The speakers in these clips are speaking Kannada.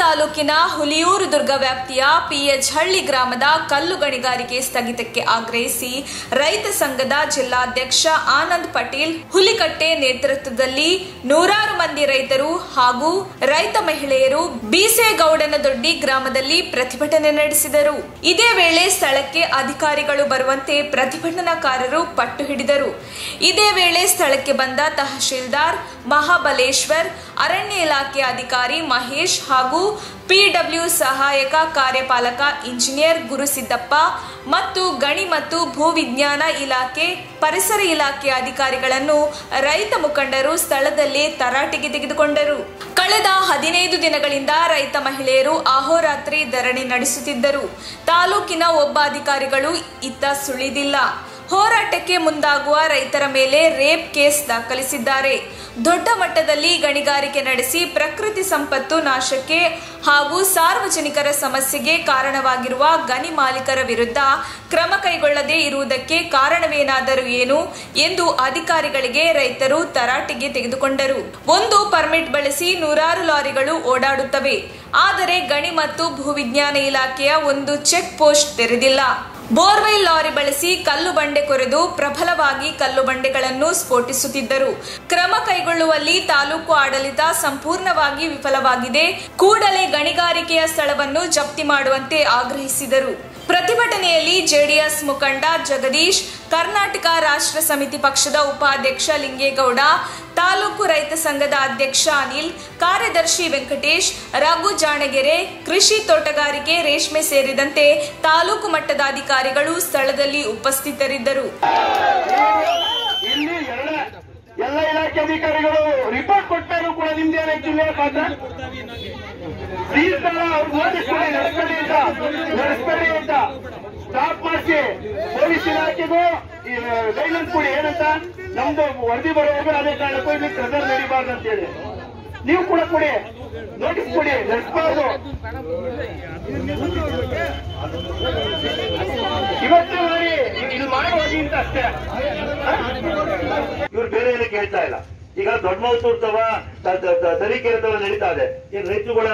ತಾಲೂಕಿನ ಹುಲಿಯೂರು ದುರ್ಗ ವ್ಯಾಪ್ತಿಯ ಪಿಎಚ್ ಹಳ್ಳಿ ಗ್ರಾಮದ ಕಲ್ಲು ಗಣಿಗಾರಿಕೆ ಸ್ಥಗಿತಕ್ಕೆ ಆಗ್ರಹಿಸಿ ರೈತ ಸಂಘದ ಜಿಲ್ಲಾಧ್ಯಕ್ಷ ಆನಂದ್ ಪಟೇಲ್ ಹುಲಿಕಟ್ಟೆ ನೇತೃತ್ವದಲ್ಲಿ ನೂರಾರು ಮಂದಿ ರೈತರು ಹಾಗೂ ರೈತ ಮಹಿಳೆಯರು ಬೀಸೇಗೌಡನದೊಡ್ಡಿ ಗ್ರಾಮದಲ್ಲಿ ಪ್ರತಿಭಟನೆ ನಡೆಸಿದರು. ಇದೇ ವೇಳೆ ಸ್ಥಳಕ್ಕೆ ಅಧಿಕಾರಿಗಳು ಬರುವಂತೆ ಪ್ರತಿಭಟನಾಕಾರರು ಪಟ್ಟು ಹಿಡಿದರು. ಇದೇ ವೇಳೆ ಸ್ಥಳಕ್ಕೆ ಬಂದ ತಹಶೀಲ್ದಾರ್ ಮಹಾಬಲೇಶ್ವರ್, ಅರಣ್ಯ ಇಲಾಖೆ ಅಧಿಕಾರಿ ಮಹೇಶ್ ಹಾಗೂ ಪಿಡಬ್ಲ್ಯೂ ಸಹಾಯಕ ಕಾರ್ಯಪಾಲಕ ಇಂಜಿನಿಯರ್ ಗುರುಸಿದ್ದಪ್ಪ ಮತ್ತು ಗಣಿ ಮತ್ತು ಭೂವಿಜ್ಞಾನ ಇಲಾಖೆ, ಪರಿಸರ ಇಲಾಖೆ ಅಧಿಕಾರಿಗಳನ್ನು ರೈತ ಮುಖಂಡರು ಸ್ಥಳದಲ್ಲಿ ತರಾಟೆಗೆ ತೆಗೆದುಕೊಂಡರು. ಕಳೆದ 15 ದಿನಗಳಿಂದ ರೈತ ಮಹಿಳೆಯರು ಅಹೋರಾತ್ರಿ ಧರಣಿ ನಡೆಸುತ್ತಿದ್ದರು. ತಾಲೂಕಿನ ಒಬ್ಬ ಅಧಿಕಾರಿಗಳು ಇತ್ತ ಸುಳಿದಿಲ್ಲ. ಹೋರಾಟಕ್ಕೆ ಮುಂದಾಗುವ ರೈತರ ಮೇಲೆ ರೇಪ್ ಕೇಸ್ ದಾಖಲಿಸಿದ್ದಾರೆ. ದೊಡ್ಡ ಮಟ್ಟದಲ್ಲಿ ಗಣಿಗಾರಿಕೆ ನಡೆಸಿ ಪ್ರಕೃತಿ ಸಂಪತ್ತು ನಾಶಕ್ಕೆ ಹಾಗೂ ಸಾರ್ವಜನಿಕರ ಸಮಸ್ಯೆಗೆ ಕಾರಣವಾಗಿರುವ ಗಣಿ ಮಾಲೀಕರ ವಿರುದ್ಧ ಕ್ರಮ ಕೈಗೊಳ್ಳದೇ ಇರುವುದಕ್ಕೆ ಕಾರಣವೇನಾದರೂ ಏನು ಎಂದು ಅಧಿಕಾರಿಗಳಿಗೆ ರೈತರು ತರಾಟೆಗೆ ತೆಗೆದುಕೊಂಡರು. ಒಂದು ಪರ್ಮಿಟ್ ಬಳಸಿ ನೂರಾರು ಲಾರಿಗಳು ಓಡಾಡುತ್ತವೆ, ಆದರೆ ಗಣಿ ಮತ್ತು ಭೂವಿಜ್ಞಾನ ಇಲಾಖೆಯ ಒಂದು ಚೆಕ್ ಪೋಸ್ಟ್ ತೆರೆದಿಲ್ಲ. ಬೋರ್ವೆಲ್ ಲಾರಿ ಬಳಸಿ ಕಲ್ಲು ಬಂಡೆ ಕೊರೆದು ಪ್ರಬಲವಾಗಿ ಕಲ್ಲು ಬಂಡೆಗಳನ್ನು ಸ್ಫೋಟಿಸುತ್ತಿದ್ದರು. ಕ್ರಮ ಕೈಗೊಳ್ಳುವಲ್ಲಿ ತಾಲೂಕು ಆಡಳಿತ ಸಂಪೂರ್ಣವಾಗಿ ವಿಫಲವಾಗಿದೆ. ಕೂಡಲೇ ಗಣಿಗಾರಿಕೆಯ ಸ್ಥಳವನ್ನು ಜಪ್ತಿ ಮಾಡುವಂತೆ ಆಗ್ರಹಿಸಿದರು. ಪ್ರತಿಭಟನೆಯಲ್ಲಿ ಜೆಡಿಎಸ್ ಮುಖಂಡ ಜಗದೀಶ್, ಕರ್ನಾಟಕ ರಾಷ್ಟ್ರ ಸಮಿತಿ ಪಕ್ಷದ ಉಪಾಧ್ಯಕ್ಷ ಲಿಂಗೇಗೌಡ, ತಾಲೂಕು ರೈತ ಸಂಘದ ಅಧ್ಯಕ್ಷ ಅನಿಲ್, ಕಾರ್ಯದರ್ಶಿ ವೆಂಕಟೇಶ್, ರಘು ಜಾಣಗೆರೆ, ಕೃಷಿ, ತೋಟಗಾರಿಕೆ, ರೇಷ್ಮೆ ಸೇರಿದಂತೆ ತಾಲೂಕು ಮಟ್ಟದ ಅಧಿಕಾರಿಗಳು ಸ್ಥಳದಲ್ಲಿ ಉಪಸ್ಥಿತರಿದ್ದರು. ಎಲ್ಲ ಇಲಾಖೆ ಅಧಿಕಾರಿಗಳು ರಿಪೋರ್ಟ್ ಕೊಟ್ಟರು ಕೂಡ ನಿಮ್ದೇನೆ ಜಿಲ್ಲೆ ಪಾತ್ರ ನಡೆಸಬೇಡಿ ಅಂತ ಸ್ಟಾಪ್ ಮಾಡಿಸಿ ಪೊಲೀಸ್ ಇಲಾಖೆಗೂ ಗೈಡ್ಲೈನ್ಸ್ ಕೊಡಿ. ಏನಂತ ನಮ್ದು ವರದಿ ಬರೋವರೆಗೂ ಅದೇ ಕಾರಣಕ್ಕೂ ಇಲ್ಲಿ ಪ್ರೆಸರ್ ನಡೀಬಾರ್ದು ಅಂತ ಹೇಳಿ ನೀವು ಕೂಡ ಕೊಡಿ, ನೋಟಿಸ್ ಕೊಡಿ, ನಡೆಸಬಾರ್ದು. ಇವತ್ತು ನೋಡಿ ಇಲ್ಲಿ ಮಾಡೋಗಿ ಅಂತ ಅಷ್ಟೇ. ಇವ್ರು ಬೇರೆ ಏನು ಕೇಳ್ತಾ ಇಲ್ಲ. ಈಗ ದೊಡ್ಡ ಮೌತೂರ್ತವ ತರೀಕೆರೆ ತವ ನಡೀತಾ ಇದೆ. ಈಗ ರೈತರುಗಳ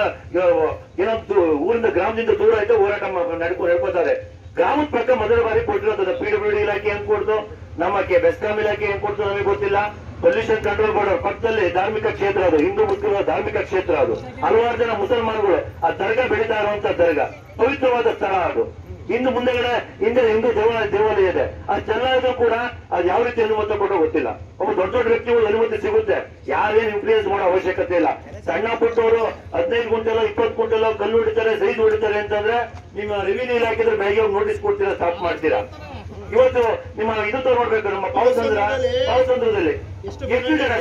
ಏನೊಂದು ಊರಿಂದ ಗ್ರಾಮದಿಂದ ದೂರ ಆಯ್ತು ಹೋರಾಟ ನಡ್ಕೋತಾರೆ. ಗ್ರಾಮದ ಪಕ್ಕ ಮೊದಲ ಬಾರಿ ಕೊಟ್ಟಿರೋದು ಪಿಡಬ್ಲ್ಯೂ ಇಲಾಖೆ ಏನ್ ಕೊಡ್ತು, ನಮ್ಮ ಬೆಸ್ಕಾಂ ಇಲಾಖೆ ಏನ್ ಕೊಡ್ತು ನಮಗೆ ಗೊತ್ತಿಲ್ಲ. ಪೊಲ್ಯೂಷನ್ ಕಂಟ್ರೋಲ್ ಬೋರ್ಡ್ ಪಕ್ಕದಲ್ಲಿ ಧಾರ್ಮಿಕ ಕ್ಷೇತ್ರ ಅದು, ಹಿಂದೂ ಮುಸ್ಲಿಮರ ಧಾರ್ಮಿಕ ಕ್ಷೇತ್ರ ಅದು. ಹಲವಾರು ಜನ ಮುಸಲ್ಮಾನಗಳು ಆ ದರ್ಗಾ ಬೆಳೀತಾ ಇರುವಂತ ದರ್ಗಾ, ಪವಿತ್ರವಾದ ಸ್ಥಳ ಅದು. ಇನ್ನು ಮುಂದೆಗಡೆ ಹಿಂದೂ ದೇವಾಲಯ ಇದೆ. ಅದು ಚೆನ್ನಾದ್ರೂ ಕೂಡ ಅದು ಯಾವ ರೀತಿ ಅನುಮತಿ ಕೊಡೋ ಗೊತ್ತಿಲ್ಲ. ಒಬ್ಬ ದೊಡ್ಡ ವ್ಯಕ್ತಿಗಳು ಅನುಮತಿ ಸಿಗುತ್ತೆ, ಯಾರೇನು ಇನ್ಫ್ಲೂಯೆನ್ಸ್ ಮಾಡೋ ಅವಶ್ಯಕತೆ ಇಲ್ಲ. ಸಣ್ಣ ಪುಟ್ಟವರು 15 ಕ್ವಿಂಟಲ್ 20 ಕ್ವಿಂಟಲ್ ಕಲ್ಲು ಹೊಡಿತಾರೆ, ಸೈಜ್ ಹೊಡಿತಾರೆ ಅಂತಂದ್ರೆ ನಿಮ್ಮ ರೆವಿನ್ಯೂ ಇಲಾಖೆ ಬೆಳಗ್ಗೆ ನೋಟಿಸ್ ಕೊಡ್ತೀರಾ, ಸ್ಟಾಪ್ ಮಾಡ್ತೀರಾ. ಇವತ್ತು ನಿಮ್ಮ ಇದು ತಗೊಳ್ಬೇಕು, ನಮ್ಮ ಪಾವಸಂದ್ರದಲ್ಲಿ ಎಷ್ಟು ಜನ